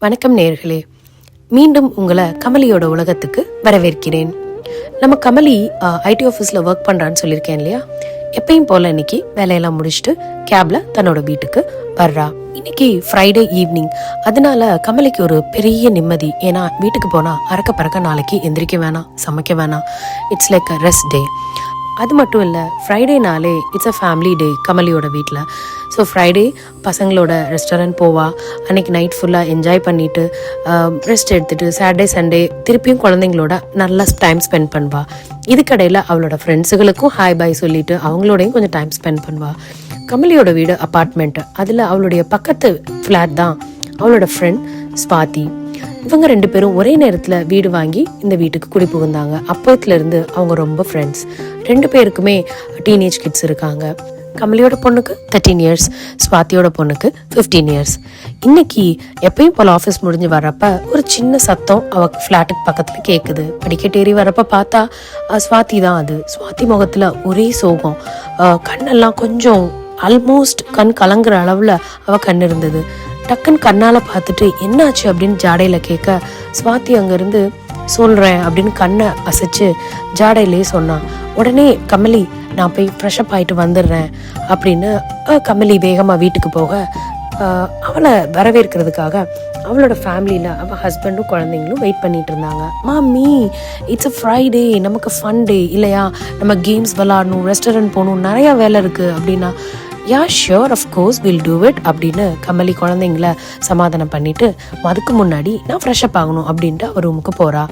வணக்கம் நேயர்களே, மீண்டும் உங்களை கமலியோட உலகத்துக்கு வரவேற்கிறேன். நம்ம கமலி ஐடி ஆஃபீஸில் ஒர்க் பண்ணுறான்னு சொல்லியிருக்கேன் இல்லையா? எப்பயும் போல் இன்னைக்கு வேலையெல்லாம் முடிச்சுட்டு கேப்ல தன்னோட வீட்டுக்கு வர்றா. இன்னைக்கு ஃப்ரைடே ஈவினிங், அதனால கமலிக்கு ஒரு பெரிய நிம்மதி. ஏன்னா வீட்டுக்கு போனால் அறக்க பறக்க நாளைக்கு எந்திரிக்க வேணாம், சமைக்க வேணாம். இட்ஸ் லைக் அ ரெஸ்ட் டே. அது மட்டும் இல்லை, ஃப்ரைடேனாலே இட்ஸ் அ ஃபேமிலி டே கமலியோட வீட்டில். ஸோ ஃப்ரைடே பசங்களோட ரெஸ்டாரண்ட் போவா. அன்றைக்கி நைட் ஃபுல்லாக என்ஜாய் பண்ணிவிட்டு ரெஸ்ட் எடுத்துகிட்டு சாட்டர்டே சண்டே திருப்பியும் குழந்தைங்களோட நல்லா டைம் ஸ்பெண்ட் பண்ணுவாள். இதுக்கடையில் அவளோட ஃப்ரெண்ட்ஸுகளுக்கும் ஹாய் பாய் சொல்லிவிட்டு அவங்களோடையும் கொஞ்சம் டைம் ஸ்பெண்ட் பண்ணுவாள். கமலியோட வீடு அப்பார்ட்மெண்ட்டு, அதில் அவளுடைய பக்கத்து ஃப்ளாட் தான் அவளோட ஃப்ரெண்ட் ஸ்வாதி. இவங்க 2 பேரும் ஒரே நேரத்தில் வீடு வாங்கி இந்த வீட்டுக்கு குடி புகுந்தாங்க. அப்போத்துலேருந்து அவங்க ரொம்ப ஃப்ரெண்ட்ஸ். 2 பேருக்குமே டீனேஜ் கிட்ஸ் இருக்காங்க. கமலியோட பொண்ணுக்கு 13 இயர்ஸ், ஸ்வாதியோட பொண்ணுக்கு 15 இயர்ஸ். இன்னைக்கு எப்பயும் போல ஆஃபீஸ் முடிஞ்சு வர்றப்ப ஒரு சின்ன சத்தம் அவ ஃப்ளாட்டுக்கு பக்கத்தில் கேட்குது. படிக்கட்டேறி வரப்ப பார்த்தா ஸ்வாதி தான் அது. ஸ்வாதி முகத்தில் ஒரே சோகம், கண்ணெல்லாம் கொஞ்சம் ஆல்மோஸ்ட் கண் கலங்குற அளவில் அவள் கண் இருந்தது. டக்குன்னு கண்ணால் பார்த்துட்டு என்னாச்சு அப்படின்னு ஜாடையில் கேட்க, ஸ்வாதி அங்கேருந்து சொல்கிறேன் அப்படின்னு கண்ணை அசைச்சு ஜாடையிலே சொன்னான். உடனே கமலி, நான் போய் ஃப்ரெஷ்அப் ஆகிட்டு வந்துடுறேன் அப்படின்னு கமலி வேகமாக வீட்டுக்கு போக, அவளை வரவேற்கிறதுக்காக அவளோட ஃபேமிலியில் அவள் ஹஸ்பண்டும் குழந்தைங்களும் வெயிட் பண்ணிட்டு இருந்தாங்க. மாமி, இட்ஸ் அ ஃப்ரைடே, நமக்கு ஃபன் டே இல்லையா? நம்ம கேம்ஸ் விளாடணும், ரெஸ்டாரண்ட் போகணும், நிறையா வேலை இருக்குது அப்படின்னா, yeah sure of course will do it அப்படின்னு கமலி குழந்தைங்கள சமாதானம் பண்ணிட்டு, அதுக்கு முன்னாடி நான் ஃப்ரெஷ்அப் ஆகணும் அப்படின்ட்டு அவர் ரூமுக்கு போகிறா.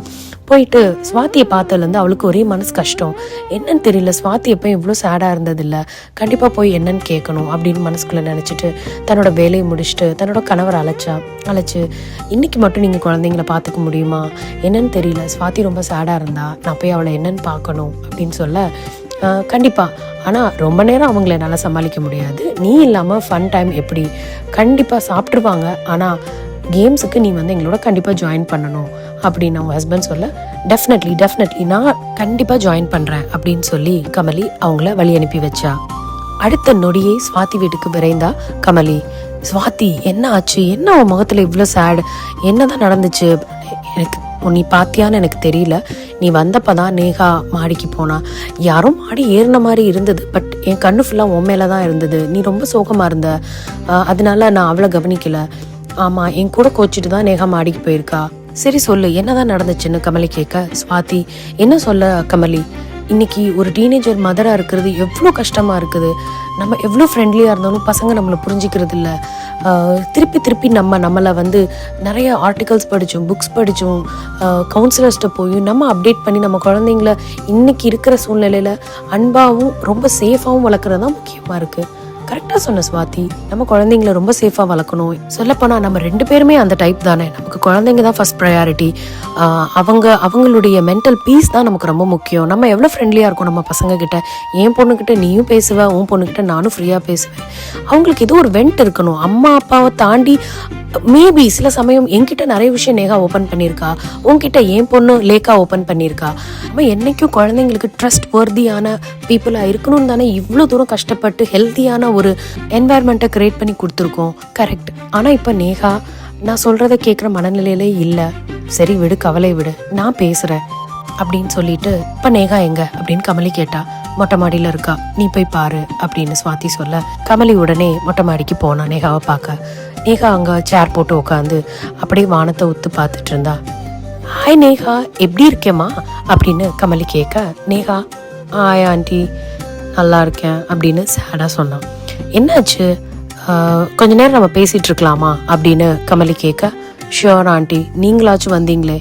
போயிட்டு ஸ்வாதியை பார்த்ததுலேருந்து அவளுக்கு ஒரே மனசு கஷ்டம். என்னன்னு தெரியல, ஸ்வாதி எப்போ இவ்வளோ சேடாக இருந்ததில்லை, கண்டிப்பாக போய் என்னன்னு கேட்கணும் அப்படின்னு மனசுக்குள்ளே நினச்சிட்டு தன்னோட வேலையை முடிச்சுட்டு தன்னோட கணவர் அழைச்சி இன்னைக்கு மட்டும் நீங்கள் குழந்தைங்கள பார்த்துக்க முடியுமா? என்னன்னு தெரியல, ஸ்வாதி ரொம்ப சேடாக இருந்தா, நான் போய் அவளை என்னன்னு பார்க்கணும் அப்படின்னு சொல்ல, கண்டிப்பாக, ஆனால் ரொம்ப நேரம் அவங்கள என்னால் சமாளிக்க முடியாது, நீ இல்லாமல் ஃபன் டைம் எப்படி? கண்டிப்பாக சாப்பிட்ருவாங்க, ஆனால் கேம்ஸுக்கு நீ எங்களோட கண்டிப்பாக ஜாயின் பண்ணணும் அப்படின்னு அவங்க ஹஸ்பண்ட் சொல்ல, டெஃபினெட்லி நான் கண்டிப்பாக ஜாயின் பண்ணுறேன் அப்படின்னு சொல்லி கமலி அவங்கள வழி அனுப்பி வச்சா. அடுத்த நொடியே ஸ்வாதி வீட்டுக்கு விரைந்தா கமலி. ஸ்வாதி, என்ன ஆச்சு? என்ன உன் முகத்தில் இவ்வளோ சேட்? என்னதான் நடந்துச்சு? எனக்கு நீ பார்த்தியான்னு எனக்கு தெரியல. நீ வந்தப்போ தான் நேஹா மாடிக்கு போனா. யாரும் மாடி ஏறின மாதிரி இருந்தது, பட் என் கண்ணு ஃபுல்லாக உன் மேலே தான் இருந்தது. நீ ரொம்ப சோகமாக இருந்த, அதனால நான் அவளை கவனிக்கல. ஆமாம், என் கூட கோச்சிட்டு தான் நேஹா மாடிக்கு போயிருக்கா. சரி சொல்லு, என்னதான் நடந்துச்சுன்னு கமலி கேட்க, ஸ்வாதி என்ன சொல்ல கமலி, இன்னைக்கு ஒரு டீனேஜர் மதராக இருக்கிறது எவ்வளோ கஷ்டமாக இருக்குது. நம்ம எவ்வளோ ஃப்ரெண்ட்லியாக இருந்தாலும் பசங்க நம்மளை புரிஞ்சிக்கிறது இல்லை. திருப்பி நம்மளை நிறைய ஆர்டிகல்ஸ் படித்தோம், புக்ஸ் படித்தோம், கவுன்சிலர்ஸ்கிட்ட போய் நம்ம அப்டேட் பண்ணி நம்ம குழந்தைங்கள இன்னைக்கு இருக்கிற சூழ்நிலையில் அன்பாகவும் ரொம்ப சேஃபாகவும் வளர்க்குறது தான் முக்கியமாக இருக்குது. கரெக்டாக சொன்ன ஸ்வாதி, நம்ம குழந்தைங்கள ரொம்ப சேஃபாக வளர்க்கணும். சொல்லப்போனால் நம்ம 2 பேருமே அந்த டைப் தானே. நமக்கு குழந்தைங்க தான் ஃபர்ஸ்ட் ப்ரையாரிட்டி. அவங்களுடைய மென்டல் பீஸ் தான் நமக்கு ரொம்ப முக்கியம். நம்ம எவ்வளோ ஃப்ரெண்ட்லியாக இருக்கோம் நம்ம பசங்கக்கிட்ட. என் பொண்ணுக்கிட்ட நீயும் பேசுவேன், உன் பொண்ணுக்கிட்ட நானும் ஃப்ரீயாக பேசுவேன். அவங்களுக்கு ஏதோ ஒரு வெண்ட் இருக்கணும். அம்மா அப்பாவை தாண்டி மேபி சில சமயம் என்கிட்ட நிறைய விஷயம் நேகா ஓப்பன் பண்ணியிருக்கா, உன்கிட்ட என் பொண்ணு லேக்கா ஓப்பன் பண்ணியிருக்கா. நம்ம என்னைக்கும் குழந்தைங்களுக்கு ட்ரஸ்ட் வர்தியான பீப்புளாக இருக்கணும்னு தானே இவ்வளோ தூரம் கஷ்டப்பட்டு ஹெல்த்தியான ஒரு என்வாயர்மெண்ட்டை கிரியேட் பண்ணி கொடுத்துருக்கோம். கரெக்ட். ஆனால் இப்போ நேகா நான் சொல்கிறத கேட்குற மனநிலையிலே இல்லை. சரி விடு, கவலை விடு, நான் பேசுகிறேன் அப்படின்னு சொல்லிட்டு, இப்போ நேகா எங்க அப்படின்னு கமலி கேட்டா. மொட்டை மாடியில் இருக்கா, நீ போய் பாரு அப்படின்னு ஸ்வாதி சொல்ல, கமலி உடனே மொட்டை மாடிக்கு போனா நேகாவை பார்க்க. நேகா அங்கே சேர் போட்டு உட்காந்து அப்படியே வானத்தை உத்து பார்த்துட்டு இருந்தா. ஹாய் நேகா, எப்படி இருக்கேம்மா அப்படின்னு கமலி கேட்க, நேகா ஹாய் ஆண்டி, நல்லா இருக்கேன் அப்படின்னு சேடாக சொன்னான். என்னாச்சு, கொஞ்ச நேரம் நம்ம பேசிகிட்டு இருக்கலாமா அப்படின்னு கமலி கேட்க, ஷியோர் ஆண்டி, நீங்களாச்சும் வந்தீங்களே,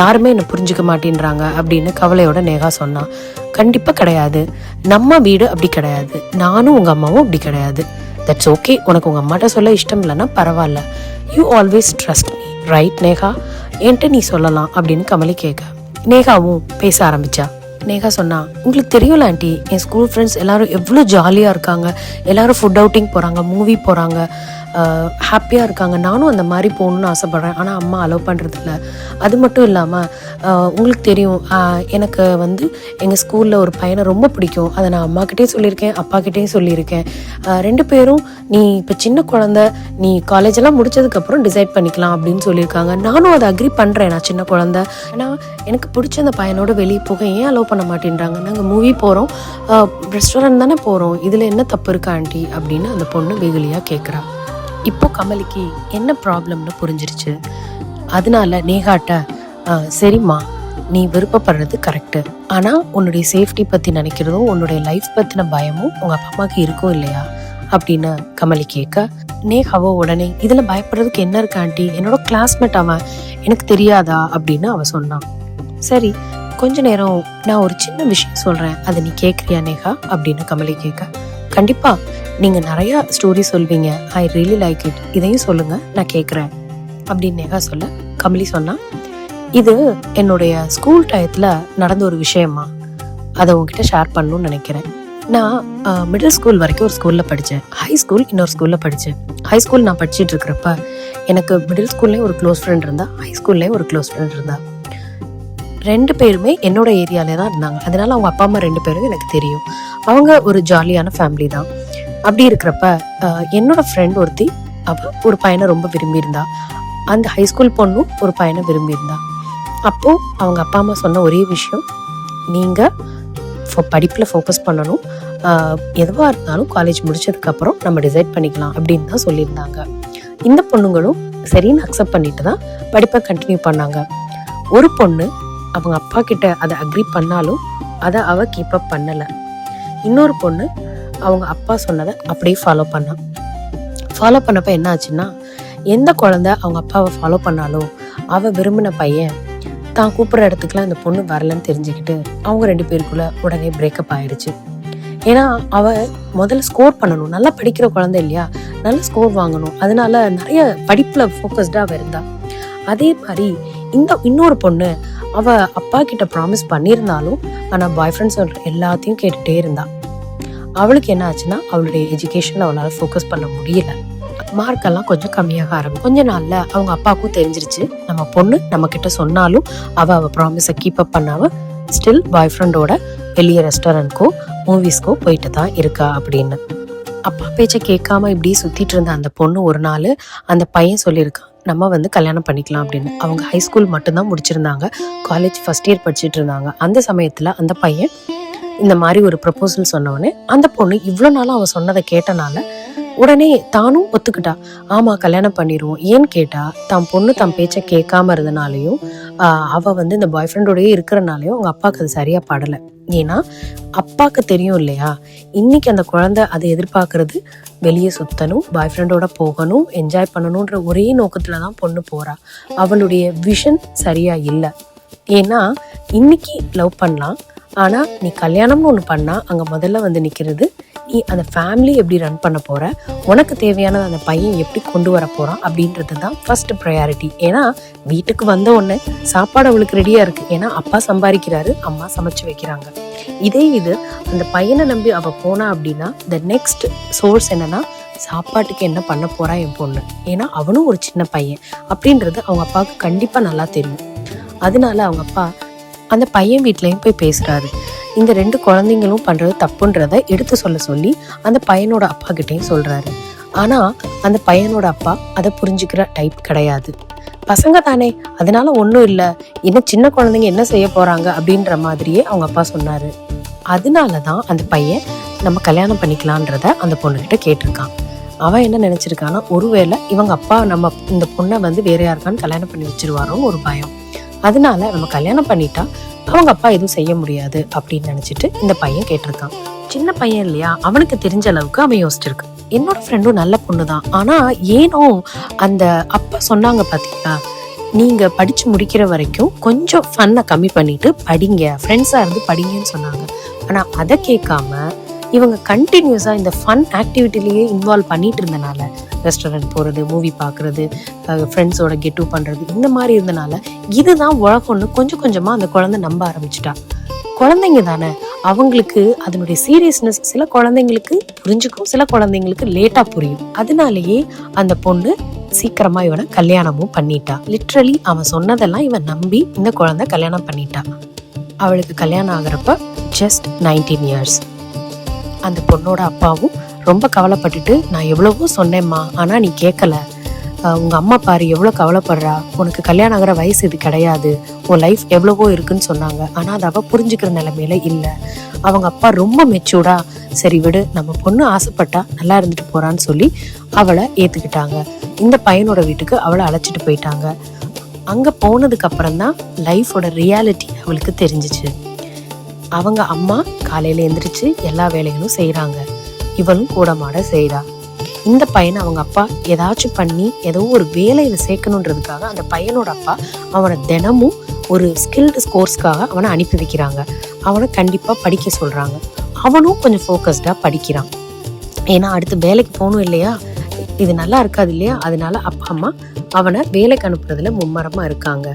யாருமே என்னை புரிஞ்சுக்க மாட்டேன்றாங்க அப்படின்னு கவலையோட நேகா சொன்னான். கண்டிப்பாக கிடையாது, நம்ம வீடு அப்படி கிடையாது, நானும் உங்கள் அம்மாவும் அப்படி கிடையாது. தட்ஸ் ஓகே, உனக்கு உங்கள் அம்மாட்ட சொல்ல இஷ்டம் இல்லைன்னா பரவாயில்ல. You always trust me right Neha, என்கிட்ட நீ சொல்லலாம் அப்படின்னு கமலி கேட்க, நேகாவும் பேச ஆரம்பிச்சா. நேகா சொன்னா, உங்களுக்கு தெரியல ஆண்டி, என் ஸ்கூல் ஃப்ரெண்ட்ஸ் எல்லாரும் எவ்வளோ ஜாலியாக இருக்காங்க. எல்லாரும் ஃபுட் அவுட்டிங் போகிறாங்க, மூவி போகிறாங்க, ஹாப்பியாக இருக்காங்க. நானும் அந்த மாதிரி போகணுன்னு ஆசைப்பட்றேன், ஆனால் அம்மா அலோவ் பண்ணுறதில்ல. அது மட்டும் இல்லாமல் உங்களுக்கு தெரியும், எனக்கு வந்து எங்கள் ஸ்கூலில் ஒரு பையனை ரொம்ப பிடிக்கும். அதை நான் அம்மாக்கிட்டேயும் சொல்லியிருக்கேன், அப்பாக்கிட்டேயும் சொல்லியிருக்கேன். 2 பேரும் நீ இப்போ சின்ன குழந்த, நீ காலேஜெல்லாம் முடிச்சதுக்கப்புறம் டிசைட் பண்ணிக்கலாம் அப்படின்னு சொல்லியிருக்காங்க. நானும் அதை அக்ரி பண்ணுறேன், நான் சின்ன குழந்த. ஆனால் எனக்கு பிடிச்ச அந்த பையனோட வெளியே போக ஏன் அலோவ் பண்ண மாட்டேன்றாங்க? நாங்கள் மூவி போகிறோம், ரெஸ்டாரண்ட் தானே போகிறோம், இதில் என்ன தப்பு இருக்கா ஆண்டி அப்படின்னு அந்த பொண்ணு வெகுலியாக கேட்குறா. இப்போ கமலிக்கு என்ன ப்ராப்ளம்னு புரிஞ்சிருச்சு. அதனால நேகாட்ட சரிம்மா, நீ விருப்பப்படுறது கரெக்டு, ஆனால் உன்னுடைய சேஃப்டி பற்றி நினைக்கிறதும் உன்னுடைய லைஃப் பற்றின பயமும் உங்கள் அப்பா அம்மாவுக்கு இருக்கும் இல்லையா அப்படின்னு கமலி கேட்க, நேகாவோ உடனே இதில் பயப்படுறதுக்கு என்ன இருக்கு ஆண்டி, என்னோட கிளாஸ்மேட் அவன், எனக்கு தெரியாதா அப்படின்னு அவன் சொன்னான். சரி, கொஞ்ச நேரம் நான் ஒரு சின்ன விஷயம் சொல்கிறேன், அதை நீ கேட்குறியா நேகா அப்படின்னு கமலி கேட்க, கண்டிப்பாக நீங்கள் நிறையா ஸ்டோரி சொல்வீங்க, ஐ ரியலி லைக் இட், இதையும் சொல்லுங்கள், நான் கேட்குறேன் அப்படின்னு நேகா சொல்ல, கமலி சொன்னான், இது என்னுடைய ஸ்கூல் டயத்தில் நடந்த ஒரு விஷயமா, அதை உங்ககிட்ட ஷேர் பண்ணணும்னு நினைக்கிறேன். நான் மிடில் ஸ்கூல் வரைக்கும் ஒரு ஸ்கூலில் படித்தேன், ஹை ஸ்கூல் இன்னொரு ஸ்கூலில் படித்தேன். ஹை ஸ்கூல் நான் படிச்சுட்டு இருக்கிறப்ப எனக்கு மிடில் ஸ்கூல்லேயும் ஒரு க்ளோஸ் ஃப்ரெண்ட் இருந்தா, ஹை ஸ்கூல்லேயும் ஒரு க்ளோஸ் ஃப்ரெண்ட் இருந்தா. 2 பேருமே என்னோட ஏரியாலே தான் இருந்தாங்க. அதனால அவங்க அப்பா அம்மா 2 பேரும் எனக்கு தெரியும். அவங்க ஒரு ஜாலியான ஃபேமிலி தான். அப்படி இருக்கிறப்ப என்னோட ஃப்ரெண்ட் ஒருத்தி, அவள் ஒரு பையனை ரொம்ப விரும்பியிருந்தா. அந்த ஹைஸ்கூல் பொண்ணும் ஒரு பையனை விரும்பியிருந்தா. அப்போது அவங்க அப்பா அம்மா சொன்ன ஒரே விஷயம், நீங்கள் படிப்பில் ஃபோக்கஸ் பண்ணணும், எதுவாக இருந்தாலும் காலேஜ் முடிச்சதுக்கப்புறம் நம்ம டிசைட் பண்ணிக்கலாம் அப்படின்னு தான் சொல்லியிருந்தாங்க. இந்த பொண்ணுங்களும் சரின்னு அக்செப்ட் பண்ணிட்டு தான் படிப்பை கண்டினியூ பண்ணாங்க. ஒரு பொண்ணு அவங்க அப்பா கிட்ட அதை அக்ரி பண்ணாலும் அதை அவள் கீப்பப் பண்ணலை. இன்னொரு பொண்ணு அவங்க அப்பா சொன்னதை அப்படியே ஃபாலோ பண்ணப்ப என்ன ஆச்சுன்னா, எந்த குழந்தை அவங்க அப்பாவை ஃபாலோ பண்ணாலும் அவள் விரும்பின பையன் தான் கூப்பிட்ற இடத்துக்குலாம் இந்த பொண்ணு வரலன்னு தெரிஞ்சுக்கிட்டு அவங்க 2 பேருக்குள்ள உடனே பிரேக்கப் ஆயிடுச்சு. ஏன்னா அவள் முதல்ல ஸ்கோர் பண்ணணும், நல்லா படிக்கிற குழந்தை இல்லையா, நல்ல ஸ்கோர் வாங்கணும், அதனால நிறைய படிப்பில் ஃபோக்கஸ்டாக அவள் இருந்தா. அதே மாதிரி இன்னொரு பொண்ணு அவள் அப்பா கிட்ட ப்ராமிஸ் பண்ணியிருந்தாலும் ஆனால் பாய் ஃப்ரெண்ட் சொல்கிற எல்லாத்தையும் கேட்டுகிட்டே இருந்தா. அவளுக்கு என்ன ஆச்சுன்னா, அவளுடைய எஜுகேஷனில் அவளால் ஃபோக்கஸ் பண்ண முடியல. மார்க்கெல்லாம் கொஞ்சம் கம்மியாக ஆரம்பிச்சு கொஞ்ச நாளில் அவங்க அப்பாவுக்கும் தெரிஞ்சிருச்சு, நம்ம பொண்ணு நம்ம கிட்ட சொன்னாலும் அவள் ப்ராமிஸை கீப்பப் பண்ணாமல் ஸ்டில் பாய் ஃப்ரெண்டோட வெளியே ரெஸ்டாரண்ட்க்கோ மூவிஸ்க்கோ போயிட்டு தான் இருக்கா அப்படின்னு. அப்பா பேச்சை கேட்காம இப்படி சுற்றிட்டு இருந்த அந்த பொண்ணு ஒரு நாள் அந்த பையன் சொல்லியிருக்கான், நம்ம கல்யாணம் பண்ணிக்கலாம் அப்படின்னு. அவங்க ஹைஸ்கூல் மட்டும்தான் முடிச்சிருந்தாங்க, காலேஜ் ஃபர்ஸ்ட் இயர் படிச்சுட்டு இருந்தாங்க. அந்த சமயத்தில் அந்த பையன் இந்த மாதிரி ஒரு ப்ரப்போசல் சொன்னவொடனே அந்த பொண்ணு இவ்வளோ நாளும் அவன் சொன்னதை கேட்டனால உடனே தானும் ஒத்துக்கிட்டா, ஆமாம் கல்யாணம் பண்ணிடுவோம். ஏன்னு கேட்டால் தான் பொண்ணு தன் பேச்சை கேட்காம இருந்தனாலையும் அவள் இந்த பாய் ஃப்ரெண்டோடயே இருக்கிறனாலையும் அவங்க அப்பாவுக்கு அது சரியாக படலை. ஏன்னா அப்பாவுக்கு தெரியும் இல்லையா, இன்னைக்கு அந்த குழந்தை அதை எதிர்பார்க்கறது வெளியே சுற்றணும், பாய் ஃப்ரெண்டோட போகணும், என்ஜாய் பண்ணணுன்ற ஒரே நோக்கத்தில் தான் பொண்ணு போகிறா. அவளுடைய விஷன் சரியாக இல்லை. ஏன்னா இன்னைக்கு லவ் பண்ணலாம், ஆனால் நீ கல்யாணம்னு ஒன்று பண்ணால் அங்கே முதல்ல நிற்கிறது நீ அந்த ஃபேமிலி எப்படி ரன் பண்ண போகிற, உனக்கு தேவையானது அந்த பையன் எப்படி கொண்டு வர போகிறான் அப்படின்றது தான் ஃபர்ஸ்ட் ப்ரையாரிட்டி. ஏன்னா வீட்டுக்கு வந்த உடனே சாப்பாடு அவளுக்கு ரெடியாக இருக்குது, ஏன்னா அப்பா சம்பாதிக்கிறாரு, அம்மா சமைச்சு வைக்கிறாங்க. இது அந்த பையனை நம்பி அவள் போனா அப்படின்னா த நெக்ஸ்ட் சோர்ஸ் என்னன்னா, சாப்பாட்டுக்கு என்ன பண்ண போறா என் பொண்ணு, ஏன்னா அவனும் ஒரு சின்ன பையன் அப்படின்றது அவங்க அப்பாவுக்கு கண்டிப்பாக நல்லா தெரியும். அதனால அவங்க அப்பா அந்த பையன் வீட்லேயும் போய் பேசுகிறாரு. இந்த 2 குழந்தைங்களும் பண்ணுறது தப்புன்றதை எடுத்து சொல்லி அந்த பையனோட அப்பா கிட்டேயும் சொல்கிறாரு. ஆனால் அந்த பையனோட அப்பா அதை புரிஞ்சுக்கிற டைப் கிடையாது. பசங்க தானே, அதனால ஒன்றும் இல்லை, இன்னும் சின்ன குழந்தைங்க என்ன செய்ய போகிறாங்க அப்படின்ற மாதிரியே அவங்க அப்பா சொன்னார். அதனால தான் அந்த பையன் நம்ம கல்யாணம் பண்ணிக்கலான்றத அந்த பொண்ணுக்கிட்ட கேட்டிருக்கான். அவன் என்ன நினச்சிருக்கான்னா, ஒருவேளை இவங்க அப்பா நம்ம இந்த பொண்ணை வேற யாருக்கான்னு கல்யாணம் பண்ணி வச்சிருவாரோன்னு ஒரு பயம். அதனால நம்ம கல்யாணம் பண்ணிட்டா அவங்க அப்பா எதுவும் செய்ய முடியாது அப்படின்னு நினைச்சிட்டு இந்த பையன் கேட்டிருக்கான். சின்ன பையன் இல்லையா, அவனுக்கு தெரிஞ்ச அளவுக்கு அவன் யோசிச்சிருக்கு. என்னோட ஃப்ரெண்டும் நல்ல பொண்ணு தான், ஆனா ஏனோ அந்த அப்பா சொன்னாங்க பாத்தீங்களா, நீங்க படிச்சு முடிக்கிற வரைக்கும் கொஞ்சம் ஃபன்னை கம்மி பண்ணிட்டு படிங்க, ஃப்ரெண்ட்ஸா இருந்து படிங்கன்னு சொன்னாங்க. ஆனா அதை கேட்காம இவங்க கண்டினியூஸா இந்த ஃபன் ஆக்டிவிட்டிலேயே இன்வால்வ் பண்ணிட்டு இருந்தனால, ரெஸ்டாரண்ட் போகிறது, மூவி பார்க்குறது, ஃப்ரெண்ட்ஸோட கெட்டு பண்ணுறது, இந்த மாதிரி இருந்தனால இதுதான் உலகம்னு கொஞ்சம் கொஞ்சமாக அந்த குழந்தை நம்ப ஆரம்பிச்சிட்டா. குழந்தைங்க தானே, அவங்களுக்கு அதனுடைய சீரியஸ்னஸ் சில குழந்தைங்களுக்கு புரிஞ்சுக்கும், சில குழந்தைங்களுக்கு லேட்டா புரியும். அதனாலேயே அந்த பொண்ணு சீக்கிரமா இவனை கல்யாணமும் பண்ணிட்டா. லிட்ரலி அவன் சொன்னதெல்லாம் இவன் நம்பி இந்த குழந்தை கல்யாணம் பண்ணிட்டா. அவளுக்கு கல்யாணம் ஆகிறப்ப ஜஸ்ட் 19 years. அந்த பொண்ணோட அப்பாவும் ரொம்ப கவலைப்பட்டுட்டு, நான் எவ்வளவோ சொன்னேம்மா, ஆனா நீ கேட்கல, உங்க அம்மா பாரு எவ்வளோ கவலைப்படுறா, உனக்கு கல்யாணம் ஆகிற வயசு இது கிடையாது, உன் லைஃப் எவ்வளவோ இருக்குன்னு சொன்னாங்க. ஆனா அதை அவ புரிஞ்சுக்கிற நிலைமையில இல்லை. அவங்க அப்பா ரொம்ப மெச்சூர்டா, சரி விடு, நம்ம பொண்ணு ஆசைப்பட்டா நல்லா இருந்துட்டு போறான்னு சொல்லி அவளை ஏத்துக்கிட்டாங்க. இந்த பையனோட வீட்டுக்கு அவளை அழைச்சிட்டு போயிட்டாங்க. அங்க போனதுக்கு அப்புறம் தான் லைஃபோட ரியாலிட்டி அவளுக்கு தெரிஞ்சிச்சு. அவங்க அம்மா காலையில எந்திரிச்சு எல்லா வேலைகளும் செய்யறாங்க, இவளும் கூட மாட செய்யறா. இந்த பையனை அவங்க அப்பா ஏதாச்சும் பண்ணி ஏதோ ஒரு வேலையில சேர்க்கணுன்றதுக்காக அந்த பையனோட அப்பா அவனை தினமும் ஒரு ஸ்கில்டு கோர்ஸ்க்காக அவனை அனுப்பி வைக்கிறாங்க. அவனை கண்டிப்பா படிக்க சொல்றாங்க. அவனும் கொஞ்சம் ஃபோக்கஸ்டா படிக்கிறான். ஏன்னா அடுத்து வேலைக்கு போகணும் இல்லையா, இது நல்லா இருக்காது இல்லையா, அதனால அப்பா அம்மா அவனை வேலைக்கு அனுப்புறதுல மும்மரமா இருக்காங்க.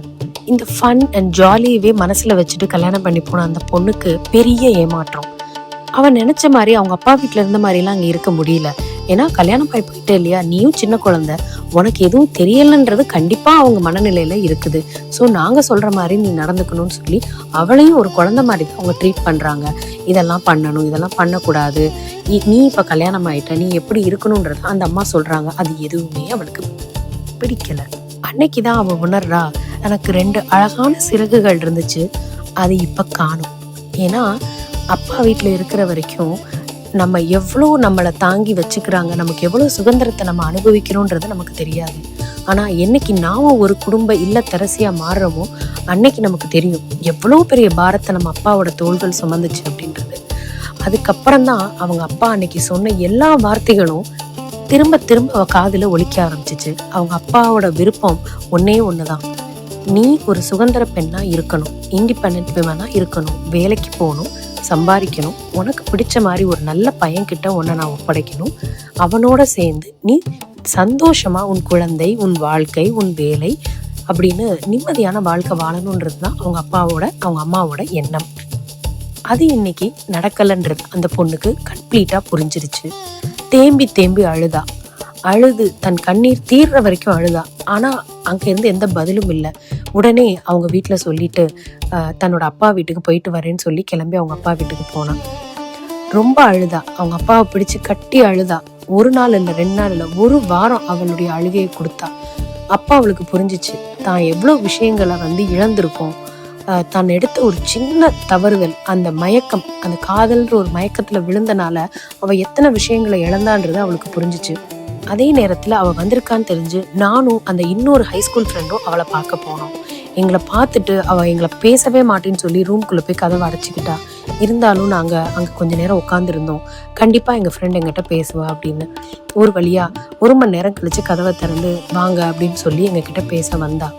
இந்த ஃபன் அண்ட் ஜாலியவே மனசுல வச்சுட்டு கல்யாணம் பண்ணி போன அந்த பொண்ணுக்கு பெரிய ஏமாற்றம். அவன் நினைச்ச மாதிரி அவங்க அப்பா வீட்டுல இருந்த மாதிரி எல்லாம் அங்க இருக்க முடியல. ஏன்னா கல்யாணம் ஆகி போயிட்டே இல்லையா, நீயும் சின்ன குழந்தை, உனக்கு எதுவும் தெரியலன்றது கண்டிப்பா அவங்க மனநிலையில இருக்குது. ஸோ நாங்க சொல்ற மாதிரி நீ நடந்துக்கணும்னு சொல்லி அவளையும் ஒரு குழந்தை மாதிரி தான் அவங்க ட்ரீட் பண்றாங்க. இதெல்லாம் பண்ணணும், இதெல்லாம் பண்ணக்கூடாது, நீ இப்ப கல்யாணம் ஆயிட்ட, நீ எப்படி இருக்கணும்ன்றத அந்த அம்மா சொல்றாங்க. அது எதுவுமே அவளுக்கு பிடிக்கல. அன்னைக்குதான் அவ உணர்றா, எனக்கு 2 அழகான சிறகுகள் இருந்துச்சு, அது இப்ப காணும். ஏன்னா அப்பா வீட்டுல இருக்கிற வரைக்கும் நம்ம எவ்வளோ நம்மளை தாங்கி வச்சுக்கிறாங்க, நமக்கு எவ்வளோ சுதந்திரத்தை நம்ம அனுபவிக்கிறோன்றது நமக்கு தெரியாது. ஆனா என்னைக்கு நாம ஒரு குடும்ப இல்லத்தரசியா மாறுறோமோ அன்னைக்கு நமக்கு தெரியும் எவ்வளோ பெரிய பாரத்தை நம்ம அப்பாவோட தோள்கள் சுமந்துச்சு அப்படின்றது. அதுக்கப்புறம் தான் அவங்க அப்பா அன்னைக்கு சொன்ன எல்லா வார்த்தைகளும் திரும்ப திரும்ப அவ காதுல ஒலிக்க ஆரம்பிச்சிச்சு. அவங்க அப்பாவோட விருப்பம் ஒன்னே ஒண்ணுதான், நீ ஒரு சுதந்திர பெண்ணா இருக்கணும், இண்டிபெண்டன்ட் விமனா இருக்கணும், வேலைக்கு போகணும், சம்பாதிக்கணும், உனக்கு பிடிச்ச மாதிரி ஒரு நல்ல பையன்கிட்ட உன்னை நான் ஒப்படைக்கணும், அவனோட சேர்ந்து நீ சந்தோஷமா உன் குழந்தை, உன் வாழ்க்கை, உன் வேலை அப்படின்னு நிம்மதியான வாழ்க்கை வாழணுன்றது தான் அவங்க அம்மாவோட எண்ணம். அது இன்னைக்கு நடக்கலன்றது அந்த பொண்ணுக்கு கம்ப்ளீட்டா புரிஞ்சிருச்சு. தேம்பி தேம்பி அழுது தன் கண்ணீர் தீர்ற வரைக்கும் அழுதா. ஆனா அங்க இருந்து எந்த பதிலும் இல்லை. உடனே அவங்க வீட்டுல சொல்லிட்டு தன்னோட அப்பா வீட்டுக்கு போயிட்டு வரேன்னு சொல்லி கிளம்பி அவங்க அப்பா வீட்டுக்கு போனான். ரொம்ப அழுதா, அவங்க அப்பாவை பிடிச்சு கட்டி அழுதா. 1 நாள் இல்லை, 2 நாள் இல்லை, 1 வாரம் அவளுடைய அழுகையை கொடுத்தா. அப்பா அவளுக்கு புரிஞ்சிச்சு, தான் எவ்வளவு விஷயங்களை இழந்திருக்கோம், தான் எடுத்த ஒரு சின்ன தவறுகள், அந்த மயக்கம், அந்த காதல்ன்ற ஒரு மயக்கத்துல விழுந்தனால அவ எத்தனை விஷயங்களை இழந்தான்றது அவளுக்கு புரிஞ்சிச்சு. அதே நேரத்துல அவ வந்திருக்கான்னு தெரிஞ்சு நானும் அந்த இன்னொரு ஹைஸ்கூல் ஃப்ரெண்டும் அவளை பார்க்க போனோம். எங்களை பார்த்துட்டு அவ எங்களை பேசவே மாட்டேன்னு சொல்லி ரூம்குள்ள போய் கதவை அடைச்சிக்கிட்டா. இருந்தாலும் நாங்க அங்க கொஞ்ச நேரம் உட்காந்துருந்தோம். கண்டிப்பா எங்க ஃப்ரெண்ட் எங்கிட்ட பேசுவா அப்படின்னு. ஒரு வழியா 1 மணி நேரம் கழிச்சு கதவை திறந்து வாங்க அப்படின்னு சொல்லி எங்க கிட்ட பேச வந்தா.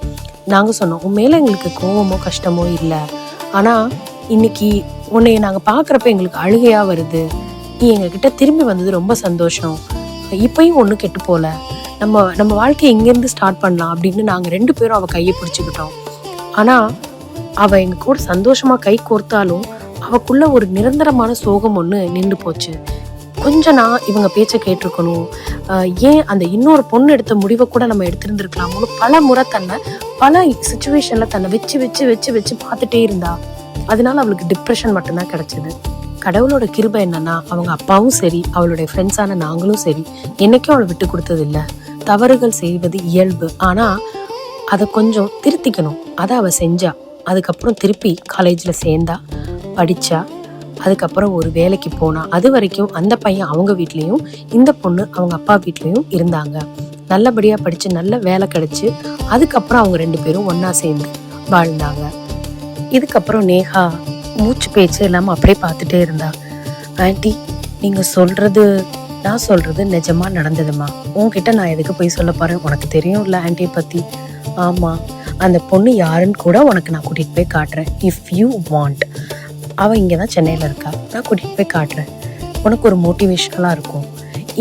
நாங்க சொன்னோம், உன் மேல எங்களுக்கு கோவமோ கஷ்டமோ இல்லை, ஆனா இன்னைக்கு உன்னைய நாங்க பாக்குறப்ப எங்களுக்கு அழுகையா வருது, நீ எங்க கிட்ட திரும்பி வந்தது ரொம்ப சந்தோஷம், இப்பயும் ஒண்ணு கெட்டு போல, நம்ம வாழ்க்கையை இங்கிருந்து ஸ்டார்ட் பண்ணலாம் அப்படின்னு நாங்க 2 பேரும் அவ கையை பிடிச்சுக்கிட்டோம். ஆனா அவ எங்க கூட சந்தோஷமா கை கோர்த்தாலும் அவக்குள்ள ஒரு நிரந்தரமான சோகம் ஒண்ணு நின்று போச்சு. கொஞ்சம் நான் இவங்க பேச்சை கேட்டிருக்கணும், ஏன் அந்த இன்னொரு பொண்ணு எடுத்த முடிவை கூட நம்ம எடுத்திருந்திருக்கலாமோன்னு பல முறை பல சிச்சுவேஷன்ல தன்னை வச்சு வச்சு வச்சு வச்சு பார்த்துட்டே இருந்தா. அதனால அவளுக்கு டிப்ரெஷன் மட்டும்தான் கிடைச்சது. கடவுளோட கிருபை என்னன்னா, அவங்க அப்பாவும் சரி, அவளுடைய ஃப்ரெண்ட்ஸான நாங்களும் சரி, என்னைக்கும் அவளை விட்டு கொடுத்தது இல்லை. தவறுகள் செய்வது இயல்பு, ஆனா அதை கொஞ்சம் திருத்திக்கணும். அதை அவ செஞ்சா. அதுக்கப்புறம் திருப்பி காலேஜ்ல சேர்ந்தா, படிச்சா, அதுக்கப்புறம் ஒரு வேலைக்கு போனா. அது வரைக்கும் அந்த பையன் அவங்க வீட்லயும், இந்த பொண்ணு அவங்க அப்பா வீட்லயும் இருந்தாங்க. நல்லபடியா படிச்சு நல்ல வேலை கிடைச்சு அதுக்கப்புறம் அவங்க 2 பேரும் ஒன்னா சேர்ந்து வாழ்ந்தாங்க. இதுக்கப்புறம் நேஹா மூச்சு பேச்சு இல்லாம அப்படியே பார்த்துட்டே இருந்தா. ஆன்ட்டி, நீங்க சொல்றது, நான் சொல்றது நிஜமா நடந்ததுமா, உன்கிட்ட நான் எதுக்கு போய் சொல்ல போறேன், உனக்கு தெரியும் இல்ல ஆன்ட்டியை பத்தி. ஆமா, அந்த பொண்ணு யாருன்னு கூட உனக்கு நான் கூட்டிட்டு போய் காட்டுறேன், இஃப் யூ வாண்ட். அவ இங்கதான் சென்னையில இருக்கா, நான் கூட்டிட்டு போய் காட்டுறேன், உனக்கு ஒரு மோட்டிவேஷனலா இருக்கும்.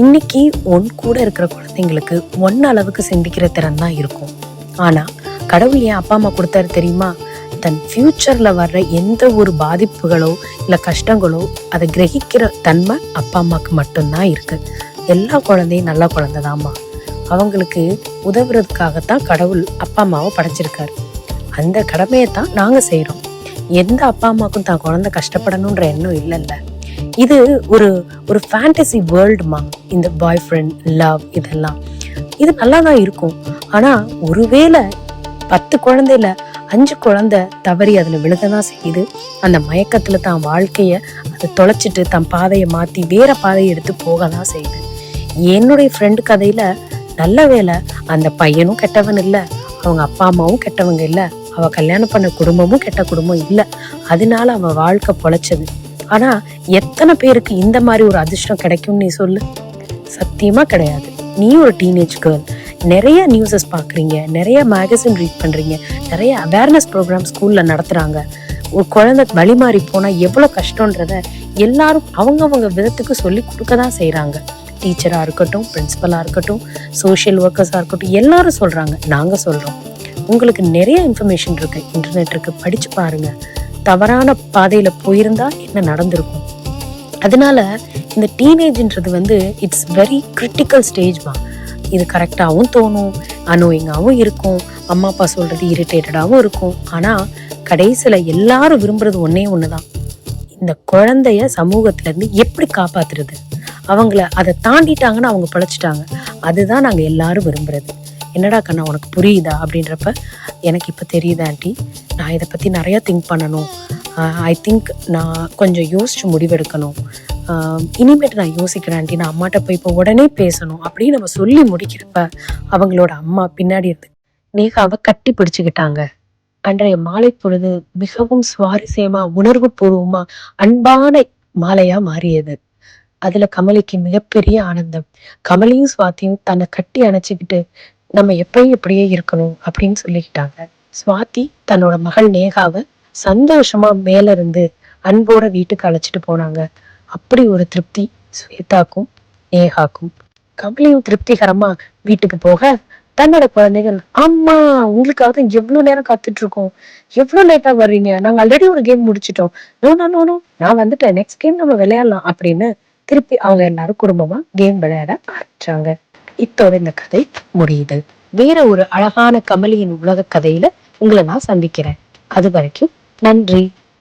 இன்னைக்கு உன் கூட இருக்கிற குழந்தைங்களுக்கு ஒன்ன அளவுக்கு சிந்திக்கிற திறன் தான் இருக்கும். ஆனா கடவுள் ஏன் அப்பா அம்மா கொடுத்தாரு தெரியுமா? தன் ஃபியூச்சர்ல வர்ற எந்த ஒரு பாதிப்புகளோ இல்லை கஷ்டங்களோ அதை கிரகிக்கிற தன்மை அப்பா அம்மாவுக்கு மட்டும்தான் இருக்கு. எல்லா குழந்தையும் நல்ல குழந்தைதாம்மா. அவங்களுக்கு உதவுறதுக்காகத்தான் கடவுள் அப்பா அம்மாவை படைச்சிருக்காரு. அந்த கடமையை தான் நாங்க செய்யறோம். எந்த அப்பா அம்மாவுக்கும் தான் குழந்தை கஷ்டப்படணுன்ற எண்ணம் இல்லைல்ல. இது ஒரு ஒரு ஃபேண்டசி வேர்ல்டுமா. இந்த பாய் ஃப்ரெண்ட் லவ் இதெல்லாம் இது நல்லா தான் இருக்கும். ஆனா ஒருவேளை 10 குழந்தையில 5 குழந்தை தவறி அதுல விழுகதான் செய்யுது. அந்த மயக்கத்துல தான் வாழ்க்கைய அதை தொலைச்சிட்டு தன் பாதையை மாத்தி வேற பாதையை எடுத்து போகதான் செய்யுது. என்னுடைய ஃப்ரெண்டு கதையில நல்ல வேளை அந்த பையனும் கெட்டவன் இல்லை, அவங்க அப்பா அம்மாவும் கெட்டவங்க இல்லை, அவ கல்யாணம் பண்ண குடும்பமும் கெட்ட குடும்பம் இல்லை. அதனால அவ வாழ்க்கை பொழைச்சது. ஆனா எத்தனை பேருக்கு இந்த மாதிரி ஒரு அதிர்ஷ்டம் கிடைக்கும் நீ சொல்லு? சத்தியமா கிடையாது. நீ ஒரு டீனேஜ் கேர்ள், நிறைய நியூஸஸ் பாக்குறீங்க, நிறைய மேகசின் ரீட் பண்றீங்க, நிறைய அவேர்னஸ் ப்ரோக்ராம் ஸ்கூல்ல நடத்துறாங்க. ஒரு குழந்தை வழி மாறி போனா எவ்வளவு கஷ்டம்ன்றத எல்லாரும் அவங்கவங்க விதத்துக்கு சொல்லி கொடுக்கதான் செய்யறாங்க. டீச்சரா இருக்கட்டும், பிரின்சிபலா இருக்கட்டும், சோசியல் ஒர்க்கர்ஸா இருக்கட்டும், எல்லாரும் சொல்றாங்க. நாங்க சொல்றோம். உங்களுக்கு நிறைய இன்ஃபர்மேஷன் இருக்கு, இன்டர்நெட் இருக்கு, படிச்சு பாருங்க. தவறான பாதையில போயிருந்தா என்ன நடந்திருக்கும். அதனால இந்த டீனேஜ்ன்றது இட்ஸ் வெரி கிரிட்டிக்கல் ஸ்டேஜ்மா. இது கரெக்டாகவும் தோணும், அனோயிங்காகவும் இருக்கும், அம்மா அப்பா சொல்றது இரிட்டேட்டடாகவும் இருக்கும். ஆனா கடைசியில எல்லாரும் விரும்புறது ஒண்ணுதான், இந்த குழந்தைய சமூகத்துல இருந்து எப்படி காப்பாத்துறது. அவங்கள அதை தாண்டிட்டாங்கன்னா அவங்க பிழைச்சிட்டாங்க. அதுதான் நாங்க எல்லாரும் விரும்புறது. என்னடா கண்ணா உனக்கு புரியுதா அப்படின்றப்ப எனக்கு இப்போ தெரியுது ஆண்டி, நான் இதை பற்றி நிறையா திங்க் பண்ணணும். ஐ திங்க் நான் கொஞ்சம் யோசிச்சு முடிவெடுக்கணும். இனிமேட்டு நான் யோசிக்கிறேன் ஆண்டி, நான் அம்மாட்ட போய் இப்போ உடனே பேசணும் அப்படின்னு நம்ம சொல்லி முடிக்கிறப்ப அவங்களோட அம்மா பின்னாடி இருந்து நேகாவை கட்டி பிடிச்சுக்கிட்டாங்க. அன்றைய மாலை பொழுது மிகவும் சுவாரஸ்யமா, உணர்வு பூர்வமா, அன்பான மாலையா மாறியது. அதுல கமலிக்கு மிகப்பெரிய ஆனந்தம். கமலியும் சுவாத்தியும் தன்னை கட்டி அணைச்சுக்கிட்டு நம்ம எப்பயும் இப்படியே இருக்கணும் அப்படின்னு சொல்லிக்கிட்டாங்க. சுவாதி தன்னோட மகள் நேகாவை சந்தோஷமா மேல இருந்து அன்போட வீட்டுக்கு அழைச்சிட்டு போனாங்க. அப்படி ஒரு திருப்தி ஸ்வேதாக்கும் நேகாக்கும். கமலியும் திருப்திகரமா வீட்டுக்கு போக தன்னோட குழந்தைகள், அம்மா உங்களுக்காக தான் எவ்வளவு நேரம் காத்துட்டு இருக்கோம், எவ்வளவு லேட்டா வர்றீங்க, நாங்க ஆல்ரெடி ஒரு கேம் முடிச்சிட்டோம், நோ நான் வந்துட்டேன், நெக்ஸ்ட் கேம் நம்ம விளையாடலாம் அப்படின்னு திருப்பி அவங்க எல்லாரும் குடும்பமா கேம் விளையாட ஆரம்பிச்சாங்க. இத்தோட இந்த கதை முடியுது. வேற ஒரு அழகான கமலியின் உலக கதையில உங்களை நான் சந்திக்கிறேன். அது வரைக்கும் நன்றி.